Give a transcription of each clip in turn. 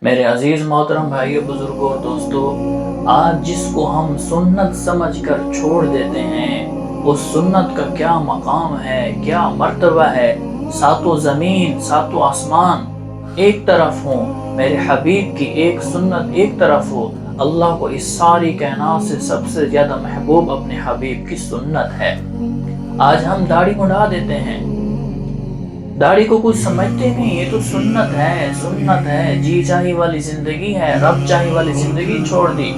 میرے عزیز محترم بھائیو، بزرگوں اور دوستو، آج جس کو ہم سنت سمجھ کر چھوڑ دیتے ہیں، اس سنت کا کیا مقام ہے، کیا مرتبہ ہے۔ ساتوں زمین ساتوں آسمان ایک طرف ہوں، میرے حبیب کی ایک سنت ایک طرف ہو۔ اللہ کو اس ساری کائنات سے سب سے زیادہ محبوب اپنے حبیب کی سنت ہے۔ آج ہم داڑھی مڈا دیتے ہیں، داڑھی کو کچھ سمجھتے نہیں، یہ تو سنت ہے، سنت ہے، جی چاہی والی زندگی ہے، رب چاہی والی زندگی چھوڑ دی،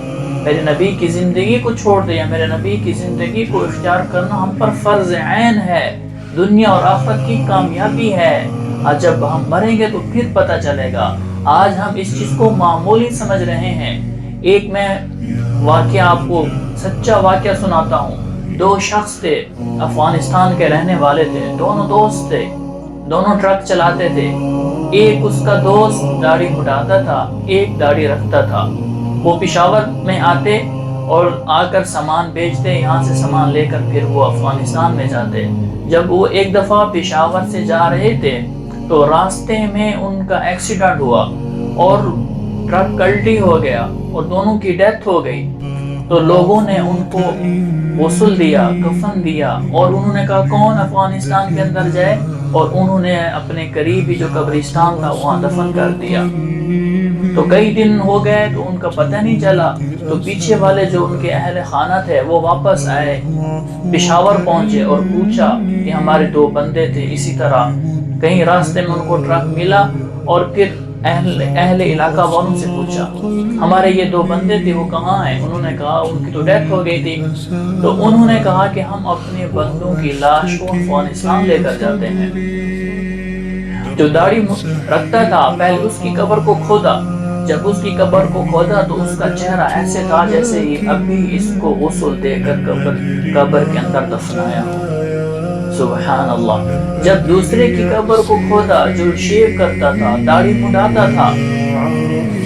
میرے نبی کی زندگی کو چھوڑ دیا، میرے نبی کی زندگی کو اختیار کرنا ہم پر فرض عین ہے، دنیا اور آخرت کی کامیابی ہے۔ آج جب ہم مریں گے تو پھر پتہ چلے گا۔ آج ہم اس چیز کو معمولی سمجھ رہے ہیں۔ ایک میں واقعہ آپ کو سچا واقعہ سناتا ہوں۔ دو شخص تھے، افغانستان کے رہنے والے تھے، دونوں دوست تھے، دونوں ٹرک چلاتے تھے۔ ایک اس کا دوست داڑھی مڈاتا تھا، ایک داڑھی رکھتا تھا۔ وہ پشاور میں آتے اور آ کر سامان بیچتے، یہاں سے سامان لے کر پھر وہ افغانستان میں جاتے۔ جب وہ ایک دفعہ پشاور سے جا رہے تھے تو راستے میں ان کا ایکسیڈنٹ ہوا اور ٹرک کلٹی ہو گیا اور دونوں کی ڈیتھ ہو گئی۔ تو لوگوں نے ان کو غسل دیا، کفن دیا، اور انہوں نے کہا کون افغانستان کے اندر جائے، اور انہوں نے اپنے قریبی جو قبرستان تھا وہاں دفن کر دیا۔ تو کئی دن ہو گئے تو ان کا پتہ نہیں چلا۔ تو پیچھے والے جو ان کے اہل خانہ تھے وہ واپس آئے، پشاور پہنچے اور پوچھا کہ ہمارے دو بندے تھے اسی طرح، کہیں راستے میں ان کو ٹرک ملا، اور پھر اہل علاقہ والوں سے پوچھا ہمارے یہ دو بندے تھے وہ کہاں ہیں؟ انہوں نے کہا ان کی تو ڈیتھ ہو گئی تھی۔ تو انہوں نے کہا کہ ہم اپنے بندوں کی لاش کو افغانستان لے کر جاتے ہیں۔ جو داڑھی رکھتا تھا پہلے اس کی قبر کو کھودا، جب اس کی قبر کو کھودا تو اس کا چہرہ ایسے تھا جیسے یہ ابھی اس کو غسل دے کر قبر کے اندر دفنایا ہو۔ سبحان اللہ۔ جب دوسرے کی قبر کو کھودا جو شیو کرتا تھا، داڑھی مڈاتا تھا،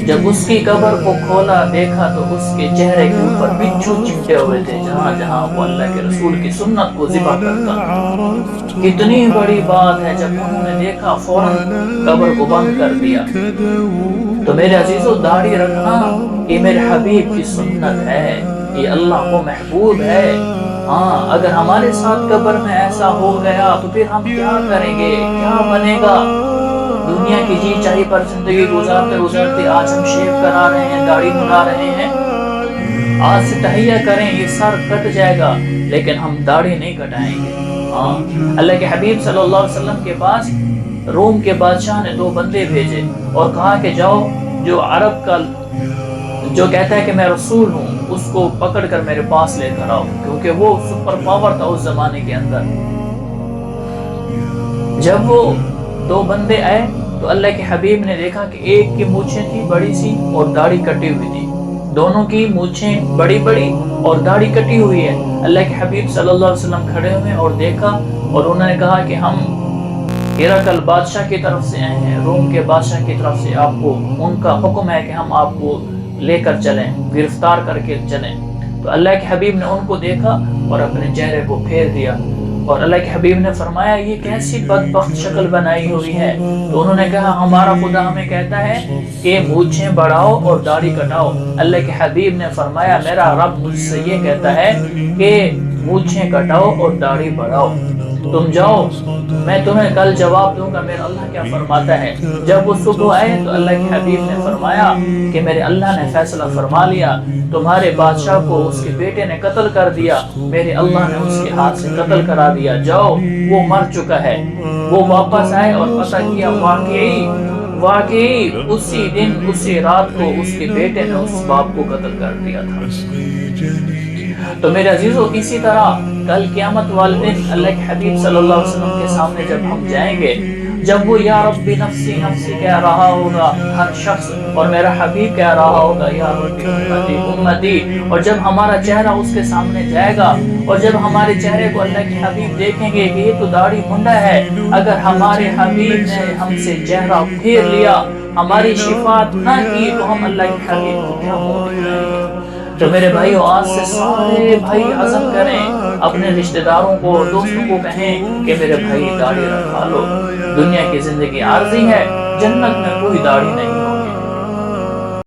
جب اس کی قبر کو کھولا دیکھا تو اس کے چہرے کے اوپر بچھو چپٹے ہوئے تھے، جہاں جہاں وہ اللہ کے رسول کی سنت کو ذبح کرتا تھا۔ کتنی بڑی بات ہے، جب انہوں نے دیکھا فوراً قبر کو بند کر دیا۔ تو میرے عزیزو، داڑھی رکھنا یہ میرے حبیب کی سنت ہے، یہ اللہ کو محبوب ہے۔ ہاں، اگر ہمارے ساتھ قبر میں ایسا ہو گیا تو پھر ہم کیا کریں گے، کیا بنے گا؟ دنیا کی جی چاہی پر زندگی گزارتے گزارتے آج ہم شیو کرا رہے ہیں، داڑھی مڈا رہے ہیں۔ آج سے تہیہ کریں یہ سر کٹ جائے گا، لیکن ہم داڑھی نہیں کٹائیں گے۔ ہاں، اللہ کے حبیب صلی اللہ علیہ وسلم کے پاس روم کے بادشاہ نے دو بندے بھیجے اور کہا کہ جاؤ، جو عرب کا جو کہتا ہے کہ میں رسول ہوں اس کو پکڑ کر میرے پاس لے کر آؤ، کیونکہ وہ سپر پاور تھا اس زمانے کے اندر۔ جب وہ دو بندے آئے تو اللہ کے حبیب نے دیکھا کہ ایک کی مونچھیں تھی بڑی سی اور داڑھی کٹی ہوئی تھی، دونوں کی مونچھیں بڑی بڑی اور داڑھی کٹی ہوئی ہے۔ اللہ کے حبیب صلی اللہ علیہ وسلم کھڑے ہوئے اور دیکھا، اور انہوں نے کہا کہ ہم ہرقل بادشاہ کی طرف سے آئے ہیں، روم کے بادشاہ کی طرف سے، آپ کو ان کا حکم ہے کہ ہم آپ کو لے کر چلیں، گرفتار کر کے چلیں۔ تو اللہ کے حبیب نے ان کو دیکھا اور اپنے چہرے کو پھیر دیا، اور اللہ کے حبیب نے فرمایا یہ کیسی بدبخت شکل بنائی ہوئی ہے؟ تو انہوں نے کہا ہمارا خدا ہمیں کہتا ہے کہ مونچھیں بڑھاؤ اور داڑھی کٹاؤ۔ اللہ کے حبیب نے فرمایا میرا رب مجھ سے یہ کہتا ہے کہ مونچھیں کٹاؤ اور داڑھی بڑھاؤ، تم جاؤ، میں تمہیں کل جواب دوں گا میرا اللہ کیا فرماتا ہے۔ جب وہ صبح آئے تو اللہ کے حبیب نے فرمایا کہ میرے اللہ نے فیصلہ فرما لیا، تمہارے بادشاہ کو اس کے بیٹے نے قتل کر دیا، میرے اللہ نے اس کے ہاتھ سے قتل کرا دیا، جاؤ، وہ مر چکا ہے۔ وہ واپس آئے اور پتہ کیا واقعی اسی دن اسی رات کو اس کے بیٹے نے اس باپ کو قتل کر دیا تھا۔ تو میرے عزیزو، اسی طرح کل قیامت والے دن اللہ کے حبیب صلی اللہ علیہ وسلم کے سامنے جب ہم جائیں گے، جب وہ یا ربی نفسی نفسی کہہ رہا ہوگا ہر شخص، اور میرا حبیب کہہ رہا ہوگا یا ربی امتی امتی، اور جب ہمارا چہرہ اس کے سامنے جائے گا اور جب ہمارے چہرے کو اللہ کے حبیب دیکھیں گے کہ یہ تو داڑھی منڈا ہے، اگر ہمارے حبیب نے ہم سے چہرہ پھیر لیا، ہماری شفاعت نہ کی، تو ہم اللہ کے حبیب کو کیا منہ دکھائیں گے؟ تو میرے بھائیو، آج سے سارے بھائی عزم کریں، اپنے رشتہ داروں کو، دوستوں کو کہیں کہ میرے بھائی داڑھی رکھا لو، دنیا کی زندگی عارضی ہے، جنت میں کوئی داڑھی نہیں